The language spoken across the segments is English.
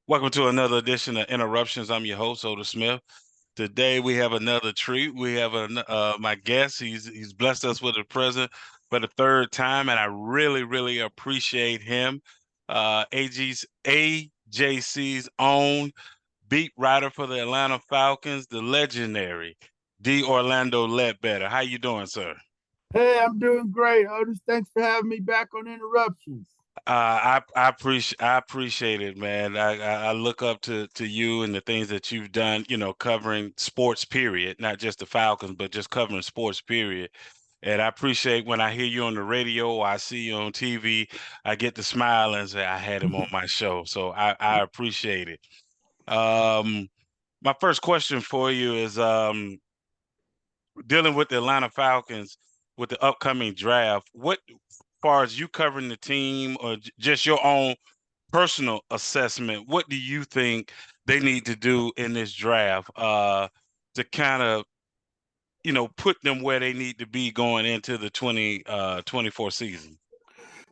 Welcome to another edition of Interruptions. I'm your host, Otis Smith. Today we have another treat. We have my guest. He's blessed us with a present for the third time, and I really appreciate him. AJC's own beat writer for the Atlanta Falcons, the legendary D. Orlando Ledbetter. How you doing, sir? Hey, I'm doing great, Otis. Thanks for having me back on Interruptions. I appreciate it, man. I look up to you and the things that you've done, covering sports period, not just the Falcons, but just covering sports period. And I appreciate when I hear you on the radio or I see you on TV, I get to smile and say I had him on my show. So I appreciate it. Um, my first question for you is dealing with the Atlanta Falcons with the upcoming draft. What, as far as you covering the team or just your own personal assessment, what do you think they need to do in this draft to kind of, put them where they need to be going into the 2024 season?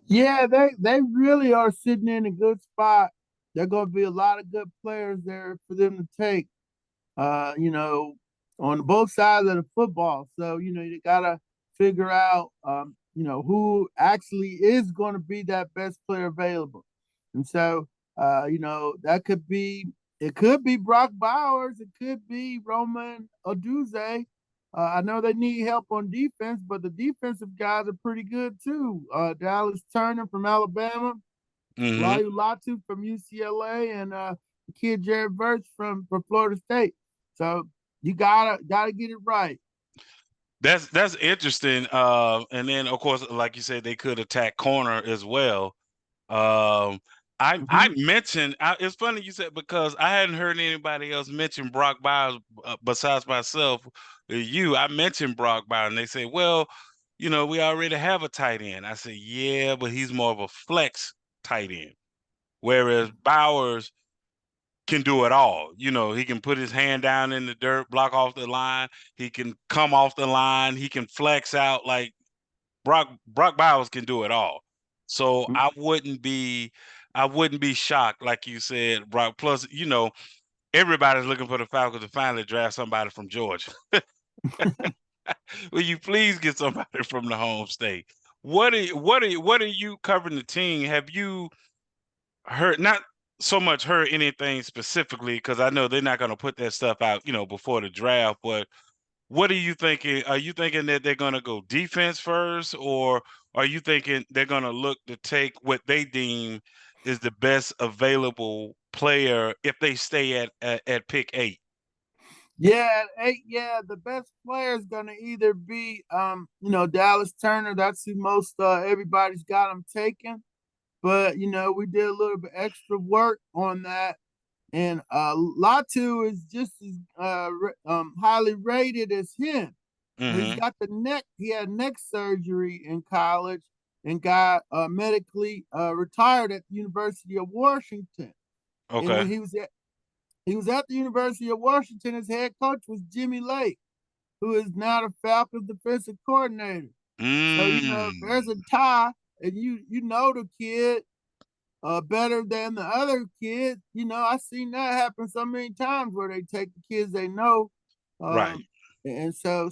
Yeah, they really are sitting in a good spot. There are going to be a lot of good players there for them to take. Uh, you know, on both sides of the football. So you gotta figure out, who actually is going to be that best player available. And so, that could be it. Could be Brock Bowers. It could be Roman Oduze. I know they need help on defense, but the defensive guys are pretty good too. Dallas Turner from Alabama, Hmm. Layu Latu from UCLA, and the kid Jared Verse from Florida State. So you gotta get it right. That's interesting. And then of course, like you said, they could attack corner as well. Um, I Mm-hmm. mentioned it's funny you said because I hadn't heard anybody else mention Brock Bowers besides myself. You, I mentioned Brock Bowers, and they say, "Well, we already have a tight end." I said, "Yeah, but he's more of a flex tight end, whereas Bowers can do it all. He can put his hand down in the dirt, block off the line. He can come off the line. He can flex out like Brock Bowers can do it all. So I wouldn't be shocked, like you said, Brock. Plus, everybody's looking for the Falcons to finally draft somebody from Georgia. Will you please get somebody from the home state? What are you covering the team? Have you heard, not so much heard anything specifically, because I know they're not going to put that stuff out, before the draft, but what are you thinking? Are you thinking that they're going to go defense first, or are you thinking they're going to look to take what they deem is the best available player if they stay at pick 8? Yeah, yeah, the best player is gonna either be Dallas Turner. That's who most everybody's got him taken. But we did a little bit extra work on that. And Latu is just as highly rated as him. He's Mm-hmm. got the neck. He had neck surgery in college and got medically retired at the University of Washington. And Okay. when he was at the University of Washington, his head coach was Jimmy Lake, who is now the Falcons defensive coordinator. So there's a Mm. tie, and you know the kid better than the other kids. I've seen that happen so many times where they take the kids they know. Right. And so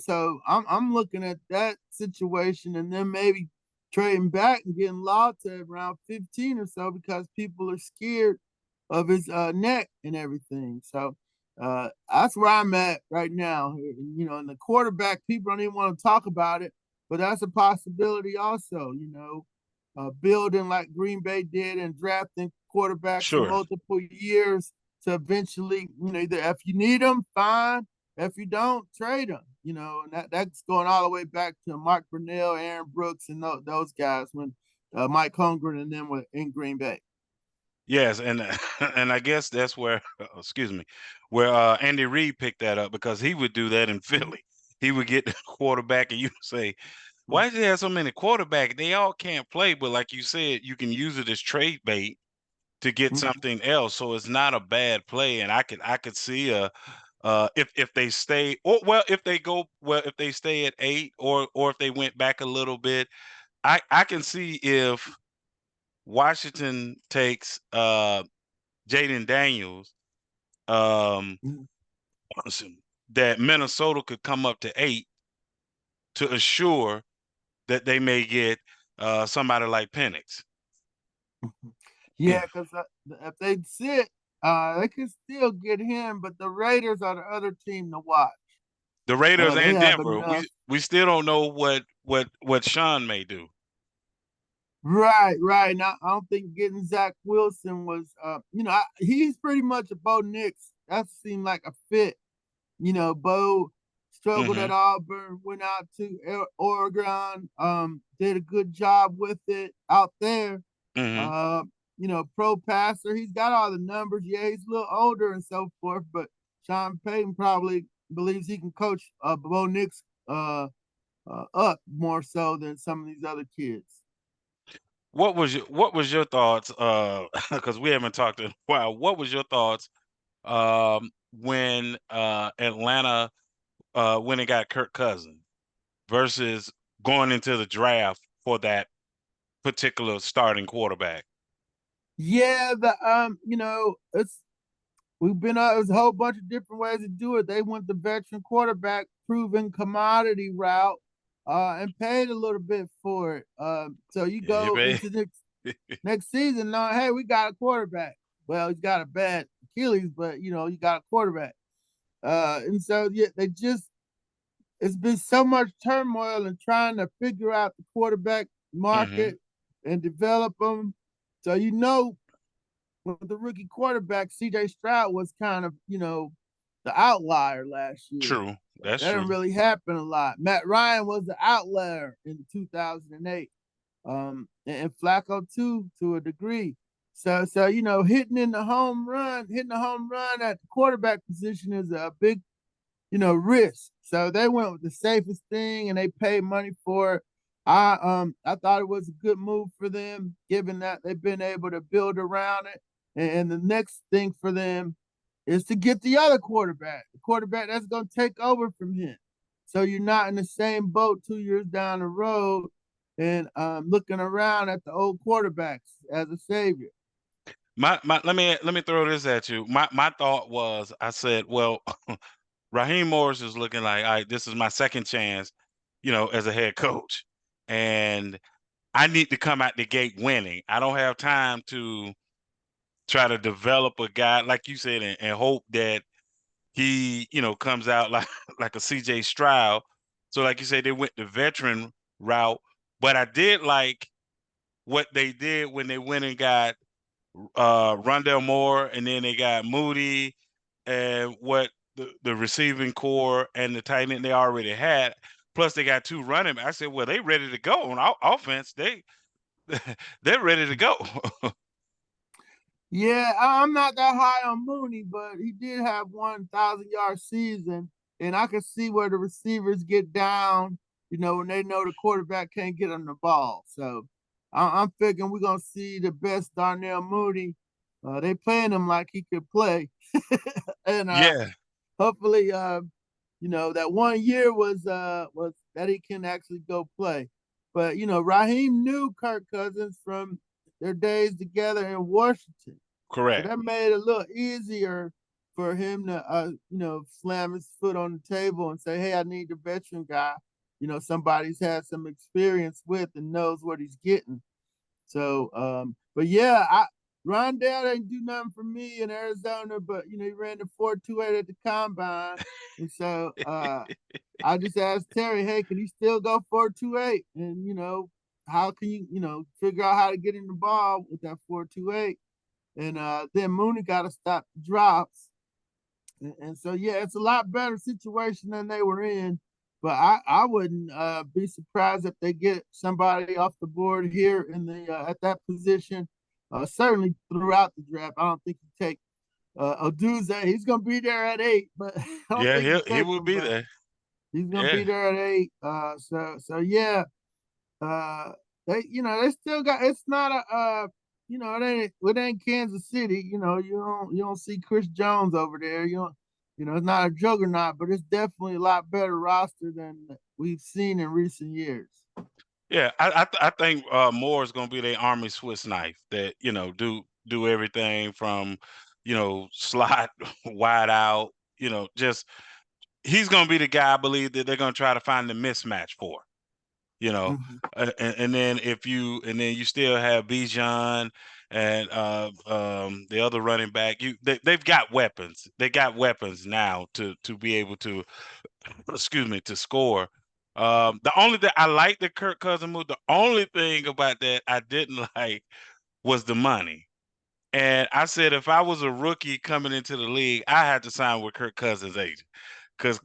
I'm looking at that situation and then maybe trading back and getting Law to around 15 or so because people are scared of his neck and everything. So that's where I'm at right now. And the quarterback, people don't even want to talk about it, but that's a possibility also. Building like Green Bay did and drafting quarterbacks for Sure. multiple years to eventually, either if you need them, fine. If you don't, trade them. And that's going all the way back to Mark Brunell, Aaron Brooks, and those guys when Mike Holmgren and them were in Green Bay. Yes, and and I guess that's where, excuse me, where Andy Reid picked that up because he would do that in Philly. He would get the quarterback, and you say, "Why does he have so many quarterbacks? They all can't play." But like you said, you can use it as trade bait to get something else. So it's not a bad play, and I could see if they stay, or well if they stay at 8, or if they went back a little bit, I can see if Washington takes Jaden Daniels, um, Mhm. that Minnesota could come up to 8 to assure that they may get somebody like Penix. Yeah, because if they sit, they can still get him, but the Raiders are the other team to watch. The Raiders They and have Denver, enough. we still don't know what Sean may do. Right, right. Now I don't think getting Zach Wilson was, he's pretty much a Bo Nix. That seemed like a fit. Bo struggled Mm-hmm. at Auburn, went out to Oregon, did a good job with it out there. Mm-hmm. Uh, pro passer. He's got all the numbers. Yeah, he's a little older and so forth, but Sean Payton probably believes he can coach Bo Nix up more so than some of these other kids. What was your thoughts? Because we haven't talked in a while. What was your thoughts when Atlanta when it got Kirk Cousins versus going into the draft for that particular starting quarterback? Yeah, it's we've been there's a whole bunch of different ways to do it. They went the veteran quarterback proven commodity route, and paid a little bit for it. So you Yeah, go man. into next season knowing, hey, we got a quarterback. Well, he's got a bad Achilles, but you got a quarterback. And so yeah, it's been so much turmoil and trying to figure out the quarterback Mm-hmm. market and develop them. So with the rookie quarterback, CJ Stroud was kind of, the outlier last year. True. That's That true. didn't really happen a lot. Matt Ryan was the outlier in 2008. And Flacco too, to a degree. So hitting the home run at the quarterback position is a big, risk. So they went with the safest thing and they paid money for it. I thought it was a good move for them, given that they've been able to build around it. And the next thing for them is to get the other quarterback, the quarterback that's gonna take over from him. So you're not in the same boat 2 years down the road and looking around at the old quarterbacks as a savior. My let me throw this at you. My thought was I said, well, Raheem Morris is looking like, all right, this is my second chance, as a head coach. And I need to come out the gate winning. I don't have time to try to develop a guy, like you said, and hope that he, comes out like like a CJ Stroud. So like you said, they went the veteran route. But I did like what they did when they went and got Rondell Moore, and then they got Moody, and what the receiving core and the tight end they already had. Plus, they got two running. I said, well, they ready to go on offense. They're ready to go. Yeah, I'm not that high on Mooney, but he did have 1,000-yard season, and I can see where the receivers get down, when they know the quarterback can't get them the ball. So I'm thinking we're gonna see the best Darnell Mooney. They playing him like he could play, and Yeah, hopefully, that 1 year was that he can actually go play. But Raheem knew Kirk Cousins from their days together in Washington. So correct. that made it a little easier for him to, slam his foot on the table and say, "Hey, I need a veteran guy. Somebody's had some experience with and knows what he's getting." So, but yeah, Rondell didn't do nothing for me in Arizona, but he ran the 4.28 at the combine, and so I just asked Terry, "Hey, can he still go 4.28?" And how can you figure out how to get in the ball with that 4.28? And then Mooney got to stop the drops. And so, yeah, it's a lot better situation than they were in. But I wouldn't be surprised if they get somebody off the board here in the at that position. Certainly throughout the draft, I don't think you take Oduze. He's going to be there at 8, but I don't Yeah, think you he take will him. be But there. he's going to be Yeah, there at 8. So yeah, uh, they still got. It's not a it ain't Kansas City. You don't see Chris Jones over there. It's not a juggernaut, but it's definitely a lot better roster than we've seen in recent years. yeah. I think Moore is going to be their army Swiss knife that do. do everything from, slot wide out, just he's going to be the guy I believe that they're going to try to find the mismatch for, you know. Mhm. And then you still have Bijan and the other running back. They've got weapons. They got weapons now to be able to, excuse me, to score. The only thing I like the Kirk Cousins move. The only thing about that I didn't like was the money. And I said if I was a rookie coming into the league, I had to sign with Kirk Cousins' agent because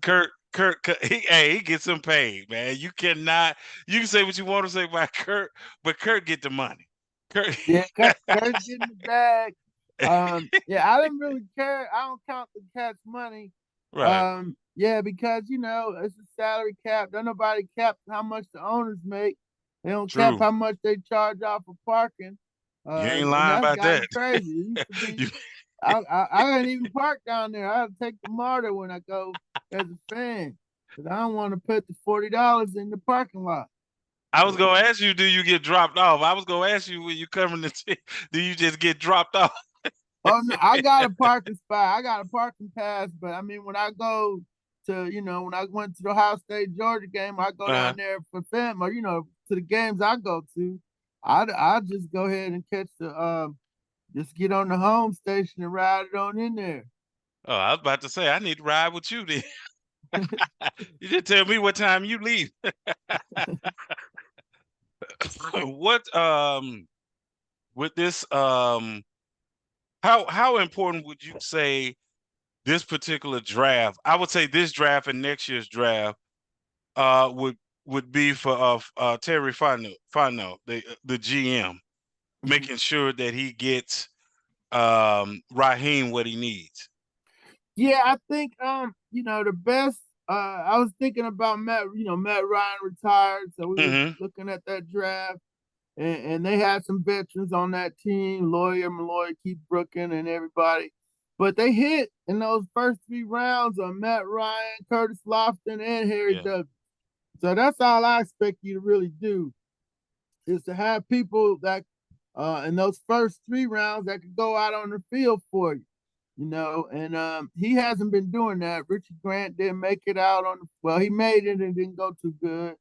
he gets him paid, man. You cannot. You can say what you want to say about Kirk, but Kirk get the money. Kirk, Yeah, Kirk getting the bag. Yeah, I didn't really care. I don't count the cat's money. right? Yeah, because it's a salary cap. Don't nobody cap how much the owners make. They don't cap True. how much they charge off for parking. You ain't And lying that's about that. gotten crazy. It used to be You- I couldn't even park down there. I had to take the MARTA when I go as a fan because I don't want to put the $40 in the parking lot. I was So, gonna ask you, do you get dropped off? I was gonna ask you when you come in do you just get dropped off? oh no, I got a parking spot. I got a parking pass, but I mean, when I go to, when I went to the Ohio State Georgia game, I go Uh, down there for fam, or to the games I go to. I just go ahead and catch just get on the home station and ride it on in there. oh, I was about to say I need to ride with you then. You just tell me what time you leave. What with this how important would you say this particular draft? I would say this draft and next year's draft would be for Terry Fano, the GM, Mhm. making sure that he gets Raheem what he needs. Yeah, I think the best I was thinking about Matt Ryan retired, so we was Hmm. looking at that draft. And they had some veterans on that team, Lawyer, Malloy, Keith Brooken, and everybody. But they hit in those first 3 rounds on Matt Ryan, Curtis Lofton, and Harry Yeah. Douglas. So that's all I expect you to really do is to have people that in those first 3 rounds that could go out on the field for you. And he hasn't been doing that. Richard Grant didn't make it out well, he made it and didn't go too good.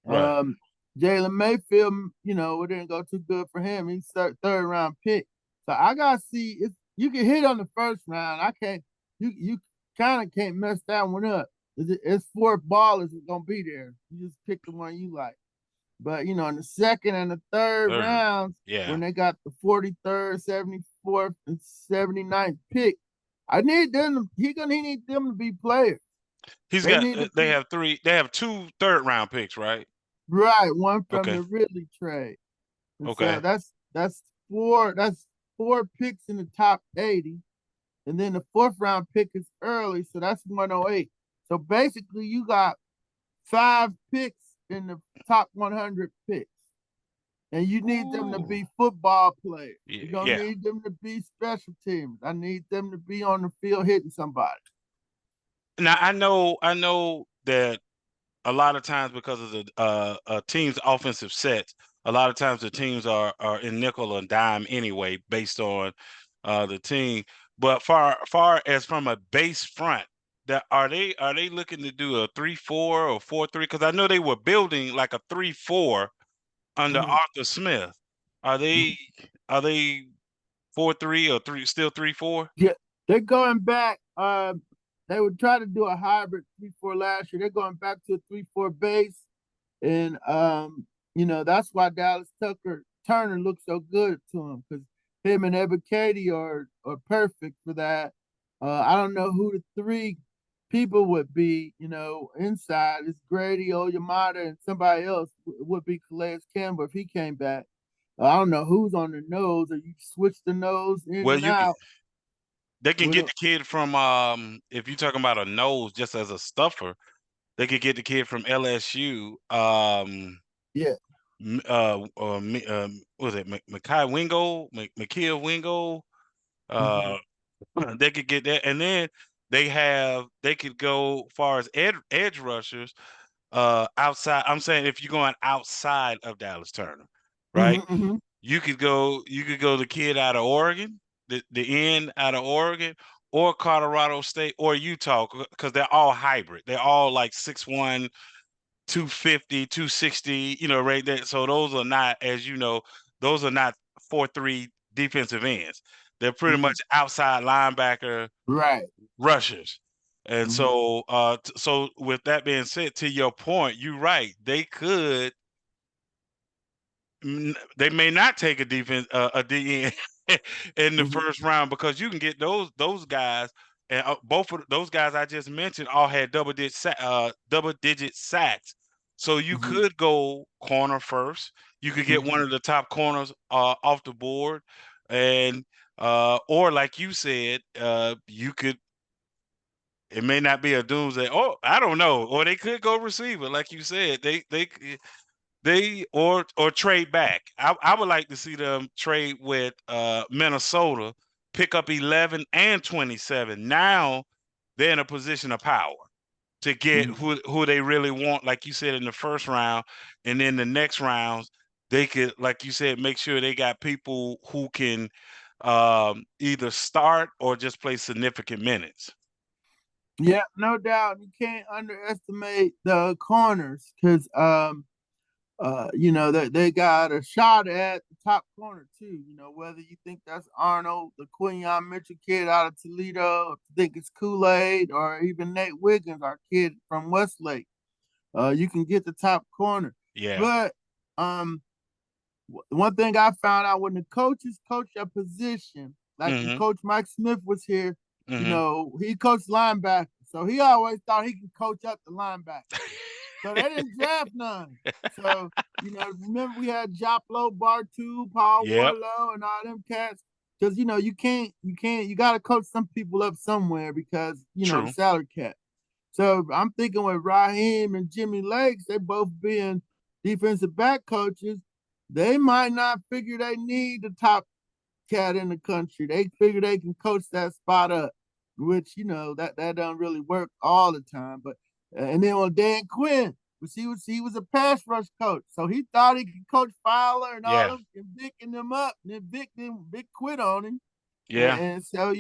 Right. Um, Jalen Mayfield, it didn't go too good for him. He's third round pick. So I gotta see if you can hit on the first round. I can't. You kind of can't mess that one up. It's 4 ballers that's gonna be there. You just pick the one you like. But in the second and the third Third. rounds, Yeah. when they got the 43rd, 74th, and 79th pick, I need them. He need them to be players. He's They got need to they be have three they have two third round picks, right? right. One from Okay. the Ridley trade. And so Okay. that's four picks in the top 80. And then the fourth round pick is early, so that's 108. So basically you got 5 picks in the top 100 picks. And you need them to Ooh. be football players. Yeah. You don't Yeah. need them to be special teams. I need them to be on the field hitting somebody. Now I know that a lot of times because of the team's offensive sets, a lot of times the teams are in nickel and dime anyway, based on the team. But far as from a base front, that are they looking to do a 3-4 or 4-3? Because I know they were building like a 3-4 under Mhm. Arthur Smith. Are they are they 4-3 or three still 3-4? Yeah, they're going back. They would try to do a hybrid 3-4 last year. They're going back to a 3-4 base, and that's why Dallas Tucker Turner looks so good to him because him and Evan Katie are perfect for that. I don't know who the 3 people would be. Inside it's Grady Oyamada and somebody else would be Calais Campbell if he came back. I don't know who's on the nose, or you switch the nose in Well, and you can out they can with get a the kid from if you're talking about a nose just as a stuffer, they could get the kid from LSU. yeah. What was it Makai Wingo, Makia Wingo? Mhm. Uh, they could get that, and then they could go far as edge rushers outside. I'm saying if you're going outside of Dallas Turner, right? Mhm. Mhm. You could go the kid out of Oregon, the end out of Oregon, or Colorado State or Utah, because they're all hybrid. They're all like 6'1", 250, 260, right there. So those are not, as you know, those are not 4-3 defensive ends. They're pretty Mhm. much outside linebacker Right. rushers. And Mhm. so with that being said, to your point, you're right. They may not take a DN in the Mhm. first round, because you can get those guys, and both of those guys I just mentioned all had double digit sacks. So you Mhm. could go corner first. You could get one Mhm. of the top corners off the board, and or like you said, you could. It may not be a doomsday. Oh, I don't know. Or they could go receiver, like you said. Or trade back. I would like to see them trade with Minnesota, pick up 11 and 27. Now they're in a position of power to get Mhm. who they really want, like you said, in the first round, and then the next rounds they could, like you said, make sure they got people who can either start or just play significant minutes. Yeah, no doubt. You can't underestimate the corners because they got a shot at the top corner too. Whether you think that's Arnold, the Quinion Mitchell kid out of Toledo, if you think it's Kool-Aid, or even Nate Wiggins, our kid from Westlake. You can get the top corner. Yeah. But um one thing I found out, when the coaches coach a position, like when Mhm. Coach Mike Smith was here, Mhm. he coached linebacker. So he always thought he could coach up the linebacker. So they didn't draft none. So, remember we had Joplo, Bartu, Paul Yep. Warlow, and all them cats. Because you gotta coach some people up somewhere because the True. salary cap. So I'm thinking with Raheem and Jimmy Lakes, they both being defensive back coaches, they might not figure they need the top cat in the country. They figure they can coach that spot up, which that doesn't really work all the time. But and then on Dan Quinn, but he was a pass rush coach, so he thought he could coach Fowler and all Yeah. them and Vic them up, and then Vic quit on him, Yeah. and so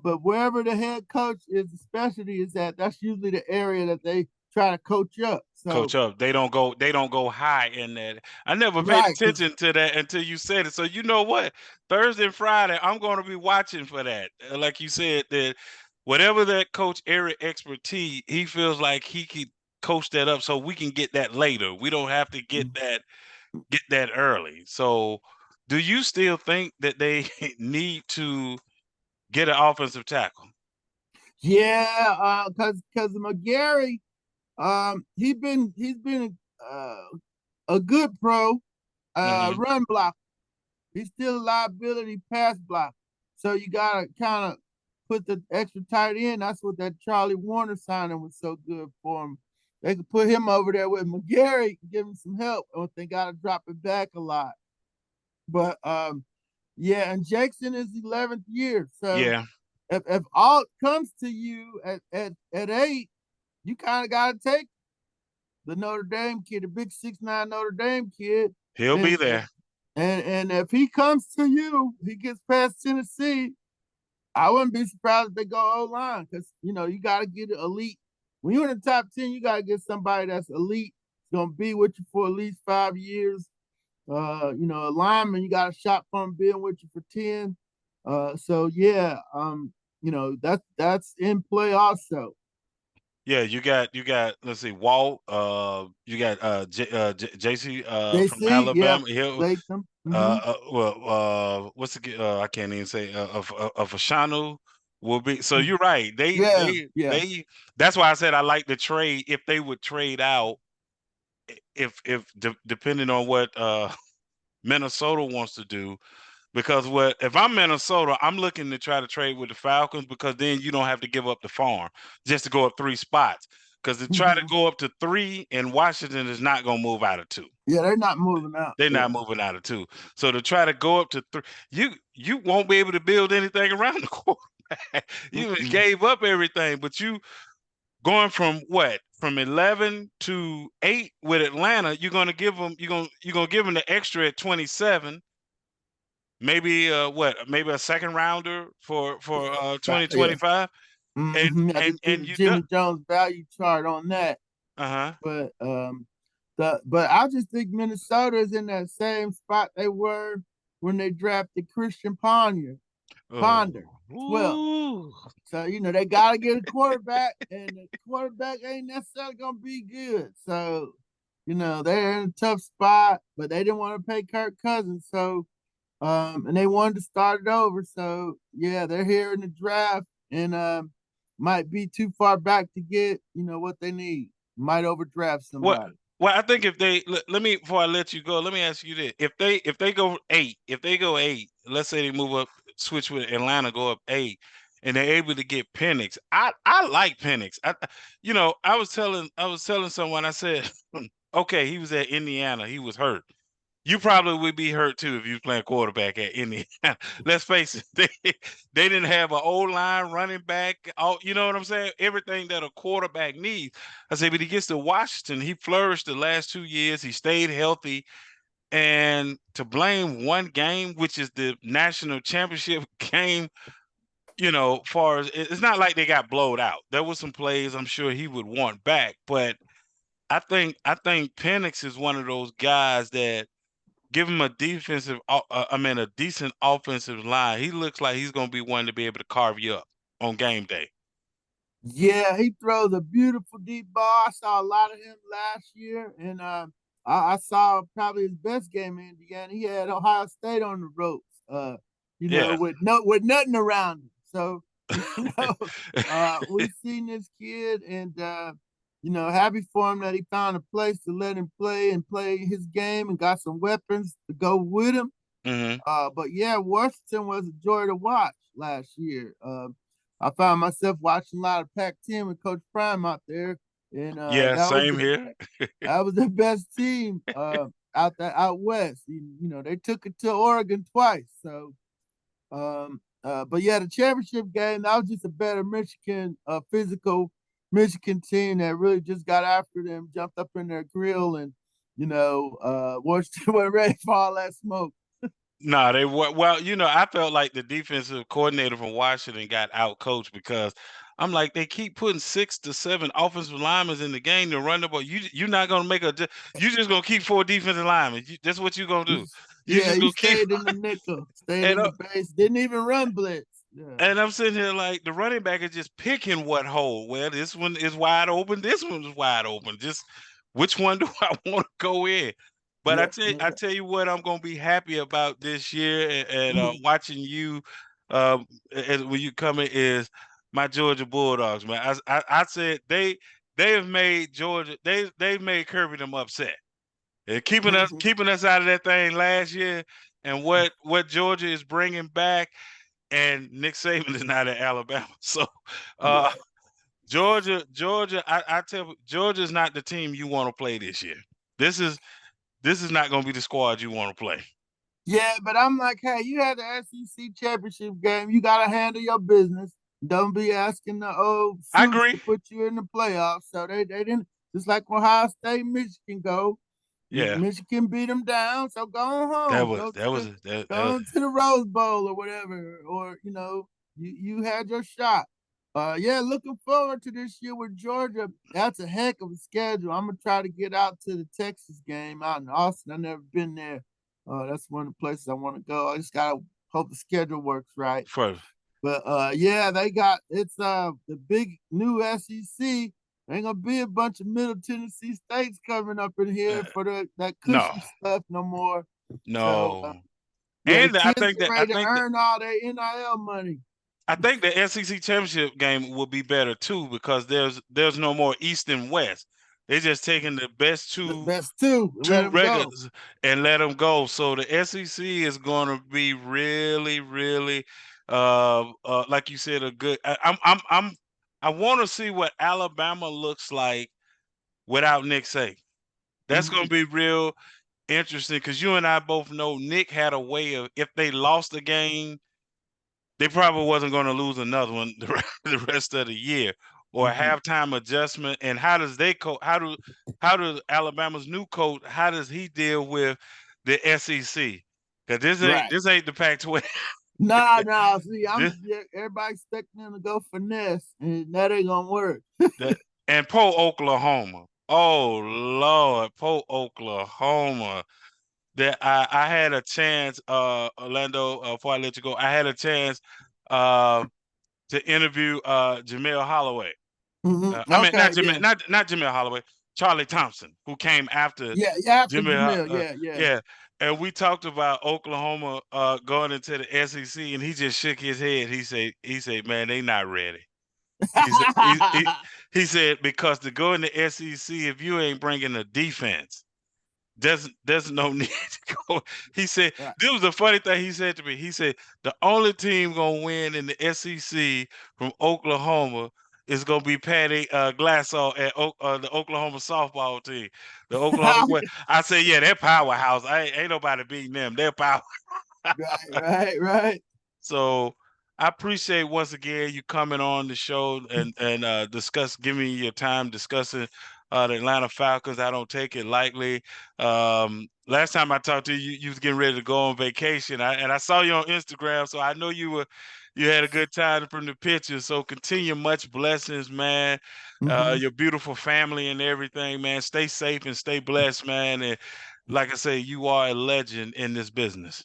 but wherever the head coach is, the specialty is at, that's usually the area that they try to coach up. Coach So up. They don't go high in that. I never paid right, because attention to that until you said it. So you know what? Thursday and Friday, I'm going to be watching for that. Like you said, that whatever that coach Eric expertise, he feels like he could coach that up so we can get that later. We don't have to get that early. So do you still think that they need to get an offensive tackle? yeah, because McGarry, he's been a good pro Hmm. run block. He's still a liability pass block. So you gotta kind of put the extra tight end. That's what that Charlie Warner signing was so good for him. They could put him over there with McGarry, give him some help, or they gotta drop it back a lot. But yeah, and Jackson is 11th year. So Yeah, if all comes to you at 8, you kind of gotta take the Notre Dame kid, the big 6'9" Notre Dame kid, he'll be and and there. and if he comes to you, he gets past Tennessee. I wouldn't be surprised if they go O line, because you got to get an elite. When you're in the top 10, you got to get somebody that's elite. It's gonna be with you for at least 5 years. A lineman, you got a shot from being with you for 10. So yeah, that's in play also. Yeah, you got let's see, Walt, you got JC from JC, yeah, Alabama. He'll Latham. Mm-hmm. what's the I can't even say of Ashanu will be. So Mm-hmm. you're right. They Yeah, they yeah. they that's why I said I like the trade, if they would trade out, if depending on what Minnesota wants to do. Because what if I'm Minnesota, I'm looking to try to trade with the Falcons, because then you don't have to give up the farm just to go up 3 spots. Because to try to Mm-hmm. go up to 3, and Washington is not going to move out of 2. Yeah, they're not moving out. They're not Yeah. moving out of 2. So to try to go up to 3, you won't be able to build anything around the quarterback. You Mm-mm. gave up everything, but going from what? From 11 to 8 with Atlanta, you're gonna give them the extra at 27. Maybe what? Maybe a second rounder for Yeah. 2025. And I and just did and the you do. Jimmy Jones value chart on that. Uh-huh. But I just think Minnesota is in that same spot they were when they drafted Christian Oh. Ponder, 12. Ooh. So, they gotta get a quarterback, and the quarterback ain't necessarily gonna be good. So, they're in a tough spot, but they didn't want to pay Kirk Cousins, so and they wanted to start it over. So yeah, they're here in the draft, and might be too far back to get what they need. Might overdraft Well, somebody. well, I think if they let me before I let you go, let me ask you this: if they go 8, let's say they move up, switch with Atlanta, go up 8, and they're able to get Penix. I like Penix. I was telling someone, I said, okay, he was at Indiana, he was hurt. You probably would be hurt too if you was playing quarterback at Indiana. Let's face it, they didn't have an old line, running back, all you know what I'm saying? Everything that a quarterback needs. I say, but he gets to Washington, he flourished the last 2 years, he stayed healthy. And to blame one game, which is the national championship game, far as it's not like they got blowed out. There was some plays I'm sure he would want back, but I think Penix is one of those guys that give him a decent offensive line. He looks like he's going to be one to be able to carve you up on game day. Yeah, he throws a beautiful deep ball. I saw a lot of him last year, and I saw probably his best game in Indiana. He had Ohio State on the ropes. Yeah. With nothing around him. So, know, we've seen this kid, and happy for him that he found a place to let him play and play his game, and got some weapons to go with him. Hmm. But yeah, Washington was a joy to watch last year. I found myself watching a lot of Pac-10 with Coach Prime out there, and Yeah, same here. that was the best team out west. They took it to Oregon twice. So, but yeah, the championship game, that was just a better Michigan, physical Michigan team that really just got after them, jumped up in their grill, and Washington went ready for all that smoke. No, they were well, I felt like the defensive coordinator from Washington got out coached because I'm like, they keep putting 6 to 7 offensive linemen in the game to run the ball. You're not gonna you're just gonna keep 4 defensive linemen. That's what you're gonna do. You Yeah, just he gonna keep stayed in the nickel, stayed and in uh, the base, didn't even run blitz. Yeah. and I'm sitting here like the running back is just picking what hole. Well, this one is wide open. This one is wide open. Just which one do I want to go in? But I Yep. tell I Yeah. tell you what, I'm gonna be happy about this year and watching you um, when you come in is my Georgia Bulldogs, man. I said they have made Georgia they've made Kirby them upset. And keeping us out of that thing last year, and what Georgia is bringing back, and Nick Saban is not at Alabama. So, uh, Right. Georgia, I tell you, Georgia is not the team you want to play this year. This is this is not going to be the squad you want to play. Yeah, but I'm like, hey, you had the SEC championship game. You gotta handle your business. Don't be asking the old I suits to agree. put you in the playoffs. So they didn't, just like Ohio State, Michigan go. Yeah, Michigan beat them down. So go on that home. was that was that was Go to the Rose Bowl or whatever. Or you had your shot. Yeah, looking forward to this year with Georgia. That's a heck of a schedule. I'm gonna try to get out to the Texas game out in Austin. I've never been there. That's one of the places I want to go. I just gotta hope the schedule works right. for But yeah, they got the big new SEC. Ain't gonna be a bunch of Middle Tennessee states coming up in here uh, for that no, cushy stuff no more. So no. yeah, the And I kids think get that I ready to think that earn all their NIL money. I think the SEC championship game will be better too because there's no more East and West. They're just taking the best The two best two, let two them go. regulars and let them go. So the SEC is going to be really, really, like you said, a good. I want to see what Alabama looks like without Nick Saban. That's going to Mhm. be real interesting because you and I both know Nick had a way of if they lost the game, they probably wasn't going to lose another one the rest of the year. or a halftime adjustment? And how does they coach? How do Alabama's new coach? How does he deal with the SEC? Because this ain't Right. this ain't the Pac-12. Nah, nah. See, This everybody expecting them to go finesse, and that ain't gonna work. the and Po Oklahoma. Oh Lord, Po Oklahoma. That I had a chance, Orlando. Before I let you go, I had a chance uh, to interview Jamel Holloway. I mean, not Okay, Jamel, yeah, not Jamel Holloway, Charlie Thompson, who came after yeah, yeah. After Jamel. Jamil, yeah, yeah. Yeah, and we talked about Oklahoma going into the SEC, and he just shook his head. He said, man, they not ready. He said, he said because to go in the SEC, if you ain't bringing a defense. There's no need to go. He said Right. this was the funny thing he said to me. He said the only team gonna win in the SEC from Oklahoma is gonna be Patty Glassall at the Oklahoma softball team. The Oklahoma. I said, yeah, they're powerhouse. Ain't nobody beating them. They're power. Right, right, right. So I appreciate once again you coming on the show and giving me your time discussing the Atlanta Falcons. I don't take it lightly. Last time I talked to you, you was getting ready to go on vacation. I saw you on Instagram, so I know you had a good time from the pictures. So continue much blessings, man. Hmm. Your beautiful family and everything, man. Stay safe and stay blessed, man. And like I say, you are a legend in this business.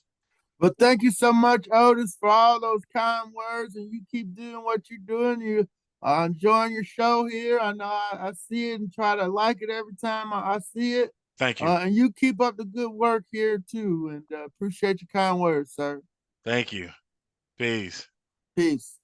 But thank you so much, Otis, for all those kind words, and you keep doing what you're doing. You are enjoying your show here. I know I see it and try to like it every time I see it. Thank you. And you keep up the good work here too, and appreciate your kind words, sir. Thank you. Peace. Peace.